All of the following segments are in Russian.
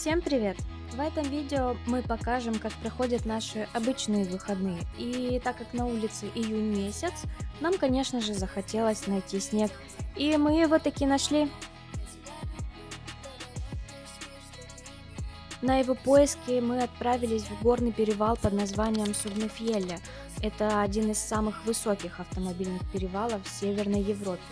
Всем привет! В этом видео мы покажем, как проходят наши обычные выходные. И так как на улице июнь месяц, нам, конечно же, захотелось найти снег. И мы его таки нашли. На его поиски мы отправились в горный перевал под названием Суднефьелле. Это один из самых высоких автомобильных перевалов в Северной Европе.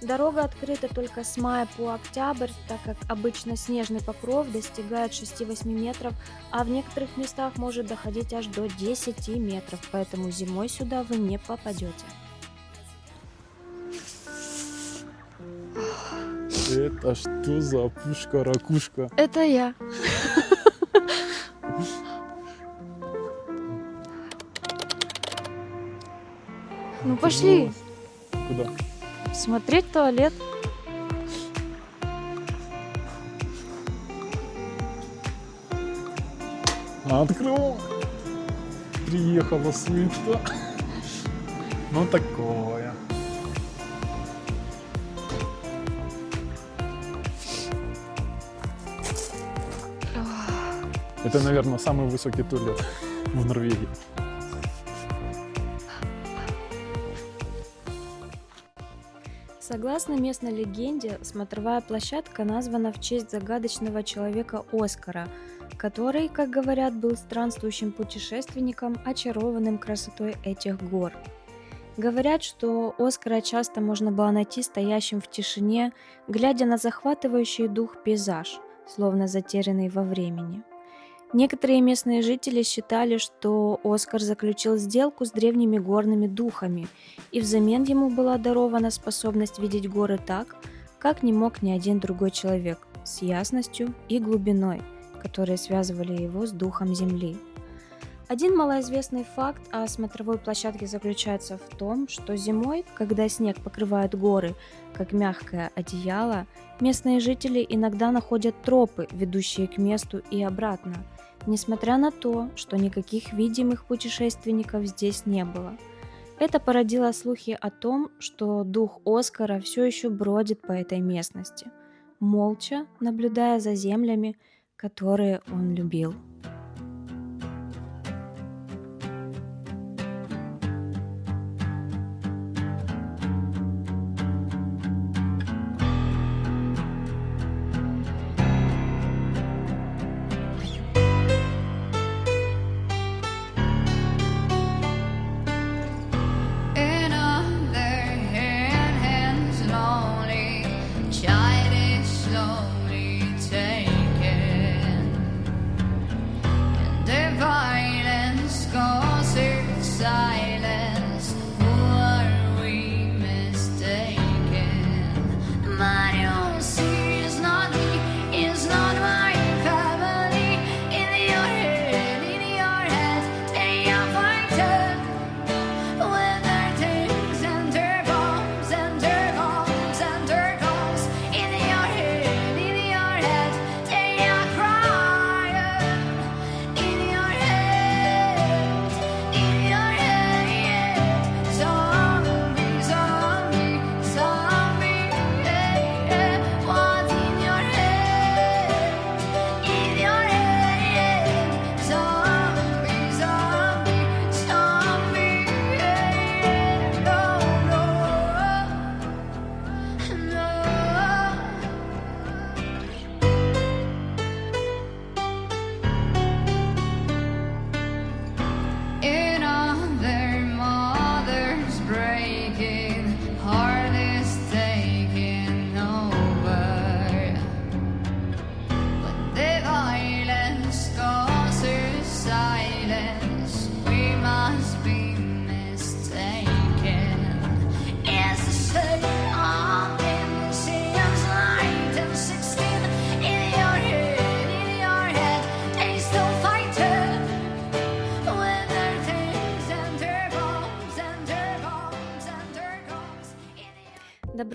Дорога открыта только с мая по октябрь, так как обычно снежный покров достигает 6-8 метров, а в некоторых местах может доходить аж до 10 метров, поэтому зимой сюда вы не попадете. Это что за пушка-ракушка? Это я. Ну пошли. Куда? Смотреть туалет. Открыл. Приехала суета. Ну такое. Это, наверное, самый высокий туалет в Норвегии. Согласно местной легенде, смотровая площадка названа в честь загадочного человека Оскара, который, как говорят, был странствующим путешественником, очарованным красотой этих гор. Говорят, что Оскара часто можно было найти стоящим в тишине, глядя на захватывающий дух пейзаж, словно затерянный во времени. Некоторые местные жители считали, что Оскар заключил сделку с древними горными духами, и взамен ему была дарована способность видеть горы так, как не мог ни один другой человек, с ясностью и глубиной, которые связывали его с духом земли. Один малоизвестный факт о смотровой площадке заключается в том, что зимой, когда снег покрывает горы, как мягкое одеяло, местные жители иногда находят тропы, ведущие к месту и обратно, несмотря на то, что никаких видимых путешественников здесь не было. Это породило слухи о том, что дух Оскара все еще бродит по этой местности, молча наблюдая за землями, которые он любил.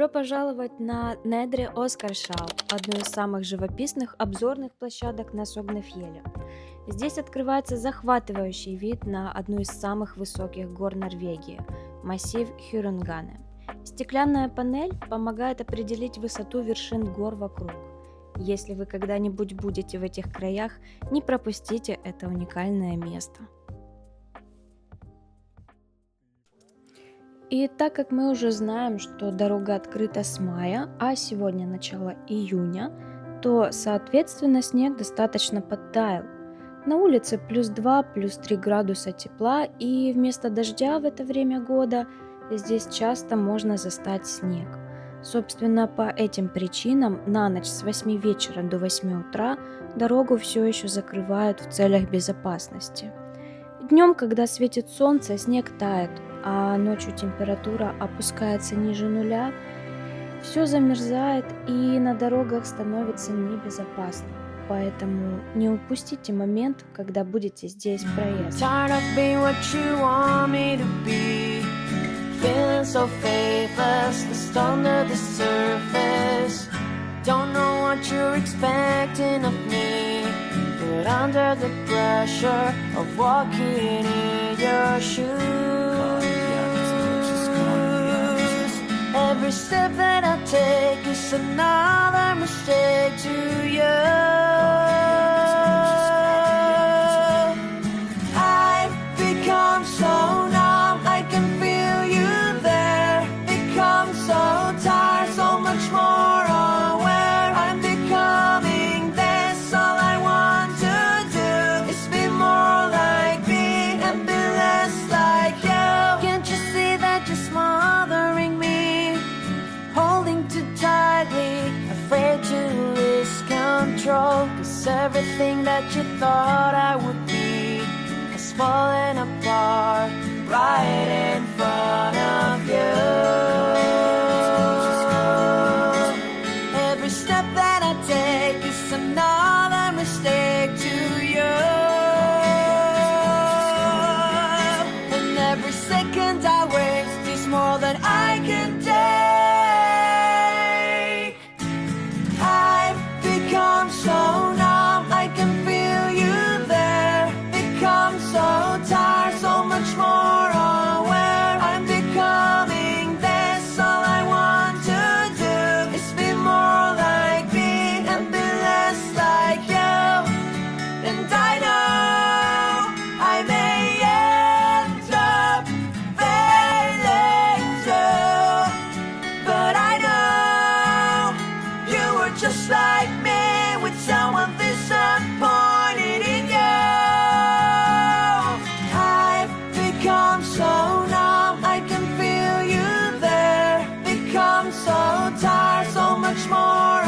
Добро пожаловать на Недре Оскаршау, одну из самых живописных обзорных площадок на Согнефьеле. Здесь открывается захватывающий вид на одну из самых высоких гор Норвегии – массив Хюрюнгане. Стеклянная панель помогает определить высоту вершин гор вокруг. Если вы когда-нибудь будете в этих краях, не пропустите это уникальное место. И так как мы уже знаем, что дорога открыта с мая, а сегодня начало июня, то, соответственно, снег достаточно подтаял. На улице +2, +3 градуса тепла, и вместо дождя в это время года здесь часто можно застать снег. Собственно, по этим причинам на ночь с 8 вечера до 8 утра дорогу все еще закрывают в целях безопасности. Днем, когда светит солнце, снег тает, а ночью температура опускается ниже нуля, все замерзает и на дорогах становится небезопасно. Поэтому не упустите момент, когда будете здесь проезжать. But under the pressure of walking in your shoes, every step that I take is another mistake to you. I've become so numb, I can feel you there. Become so tired, so much more aware. I'm becoming this, all I want to do is be more like me and be less like you. Can't you see that you're smothering me, holding too tightly, afraid to lose control? 'Cause everything that you thought I would be has fallen apart right in front of you. Every step that I take is another mistake to you. And every second I waste is more than I can take. I've become so numb, I can feel you there. Become so tired, so much more aware. I'm becoming this, all I want to do is be more like me and be less like you. And I know I may end up failing too, but I know you were just like me, with someone disappointed in you. I've become so numb, I can feel you there. Become so tired, so much more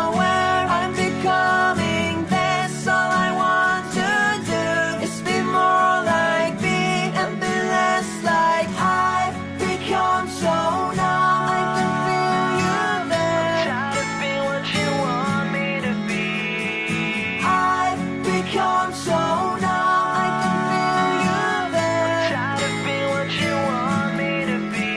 aware. I'm becoming this, all I want to do is be more like me and be less like. I've become so numb, I can feel you there. Try to be what you want me to be. I've become so numb, I can feel you there. Try to be what you want me to be.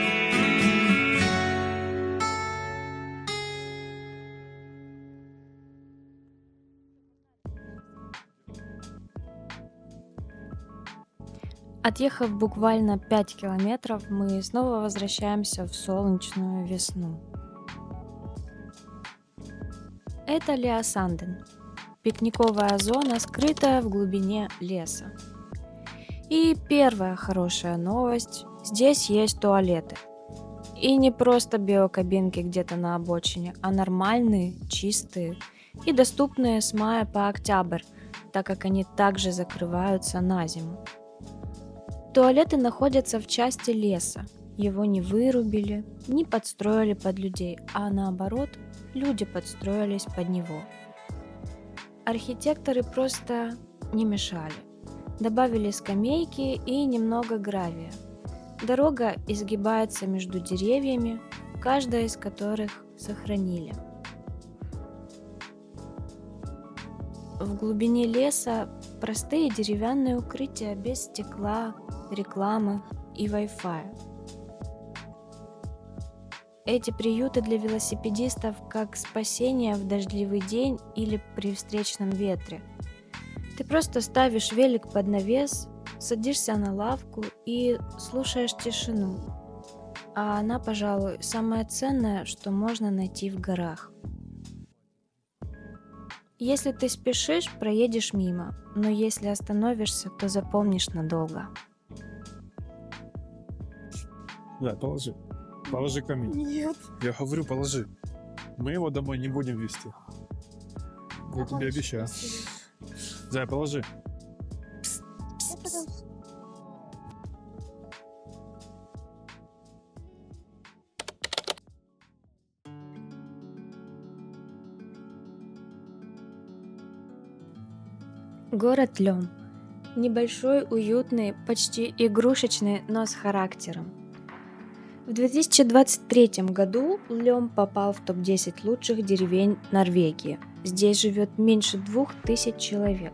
Отъехав буквально 5 километров, мы снова возвращаемся в солнечную весну. Это Лиасанден, пикниковая зона, скрытая в глубине леса. И первая хорошая новость – здесь есть туалеты. И не просто биокабинки где-то на обочине, а нормальные, чистые и доступные с мая по октябрь, так как они также закрываются на зиму. Туалеты находятся в части леса. Его не вырубили, не подстроили под людей, а наоборот, люди подстроились под него. Архитекторы просто не мешали. Добавили скамейки и немного гравия. Дорога изгибается между деревьями, каждая из которых сохранили. В глубине леса простые деревянные укрытия без стекла, рекламы и Wi-Fi. Эти приюты для велосипедистов как спасение в дождливый день или при встречном ветре. Ты просто ставишь велик под навес, садишься на лавку и слушаешь тишину. А она, пожалуй, самое ценное, что можно найти в горах. Если ты спешишь, проедешь мимо, но если остановишься, то запомнишь надолго. Да, положи. Положи камень. Нет. Я говорю, положи. Мы его домой не будем везти. Я тебе обещаю. Зай, положи. Я потом... Город Лём. Небольшой, уютный, почти игрушечный, но с характером. В 2023 году Лём попал в топ-10 лучших деревень Норвегии. Здесь живет меньше 2000 человек.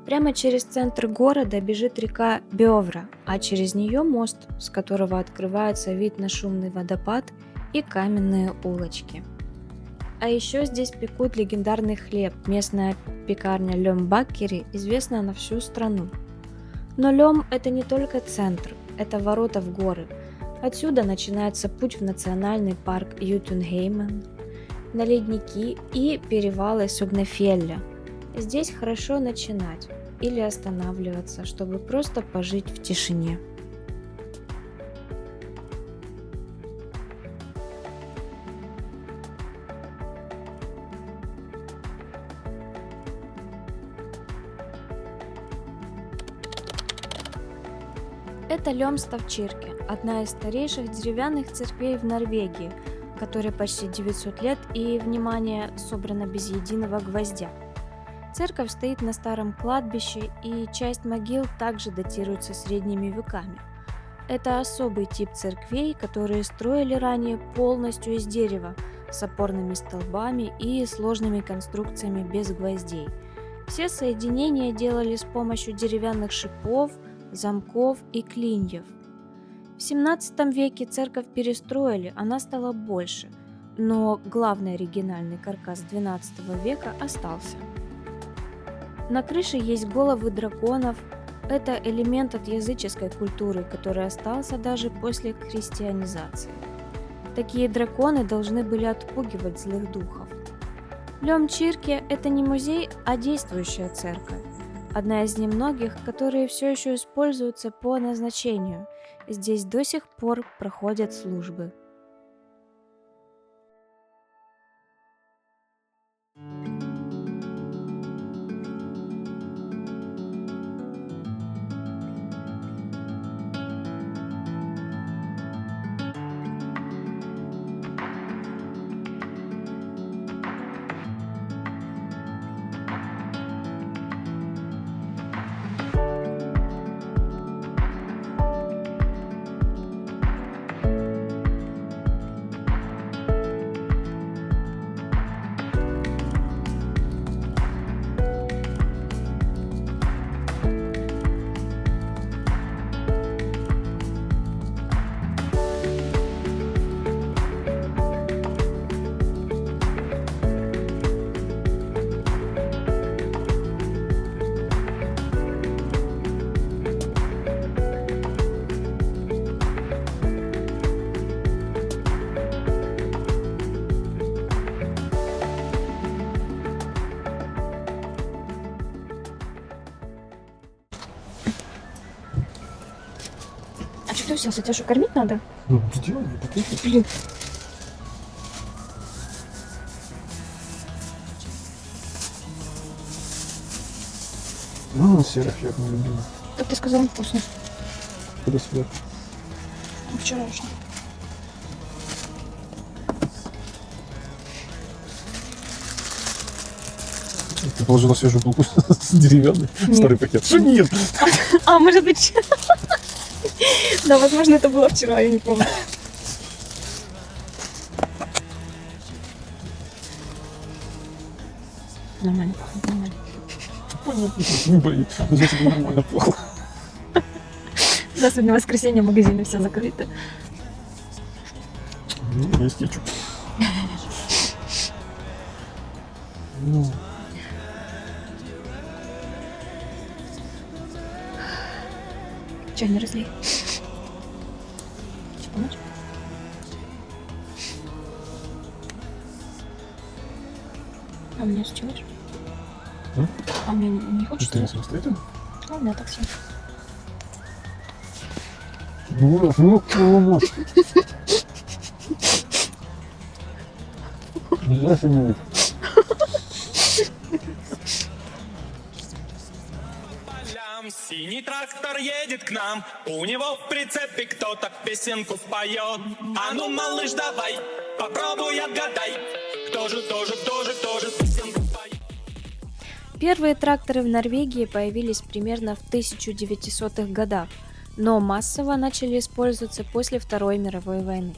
Прямо через центр города бежит река Бёвра, а через нее мост, с которого открывается вид на шумный водопад и каменные улочки. А еще здесь пекут легендарный хлеб. Местная пекарня Лёмбаккери известна на всю страну. Но Лём – это не только центр, это ворота в горы. Отсюда начинается путь в национальный парк Ютюнгеймен, на ледники и перевалы Согнафьелля. Здесь хорошо начинать или останавливаться, чтобы просто пожить в тишине. Это Лёмставкирке, одна из старейших деревянных церквей в Норвегии, которой почти 900 лет и, внимание, собрана без единого гвоздя. Церковь стоит на старом кладбище, и часть могил также датируется средними веками. Это особый тип церквей, которые строили ранее полностью из дерева, с опорными столбами и сложными конструкциями без гвоздей. Все соединения делали с помощью деревянных шипов, замков и клиньев. В 17 веке церковь перестроили, она стала больше, но главный оригинальный каркас 12 века остался. На крыше есть головы драконов. Это элемент от языческой культуры, который остался даже после христианизации. Такие драконы должны были отпугивать злых духов. Лёмкирке – это не музей, а действующая церковь. Одна из немногих, которые все еще используются по назначению. Здесь до сих пор проходят службы. А что ты уселся? Тебя что, кормить надо? Ну, где он? Блин. Ну, серый хлеб, мой любимый. Так ты сказал, вкусно. Куда сюда? Вчерашний. Ты положила свежую булку с деревянной в старый пакет. Что нет? А, может быть... Да, возможно, это было вчера, я не помню. Нормально пахнет, нормально. Понятно, не боюсь. Значит, тебе нормально плохо. Да, сегодня воскресенье, магазины все закрыты. Есть кетчуп. Ну, Че, не разлей? Че, помочь? А мне считаешь? М? А мне не хочешь? ты не самостоятельно? А у меня так все. Ну, нельзя снимать. Полям синий трактор едет к нам, у него в прицепе кто-то песенку споет. А ну, малыш, давай, попробуй отгадай, кто же песенку споет. Первые тракторы в Норвегии появились примерно в 1900-х годах, но массово начали использоваться после Второй мировой войны.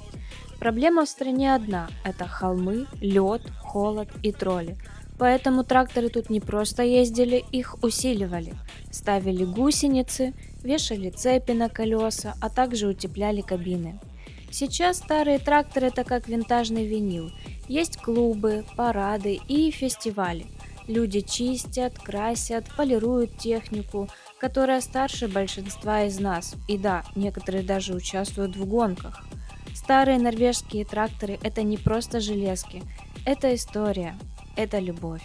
Проблема в стране одна – это холмы, лед, холод и тролли. Поэтому тракторы тут не просто ездили, их усиливали. Ставили гусеницы, вешали цепи на колеса, а также утепляли кабины. Сейчас старые тракторы – это как винтажный винил. Есть клубы, парады и фестивали. Люди чистят, красят, полируют технику, которая старше большинства из нас. И да, некоторые даже участвуют в гонках. Старые норвежские тракторы – это не просто железки, это история, это любовь.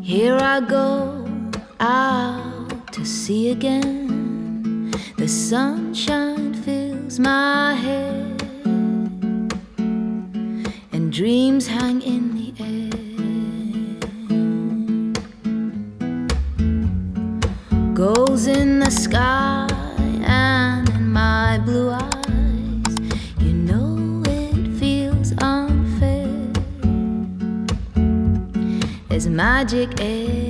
Here I go out to sea again. The sunshine fills my head, and dreams hang in the air. Goals in the sky and in my blue eyes. You know it feels unfair. There's magic everywhere.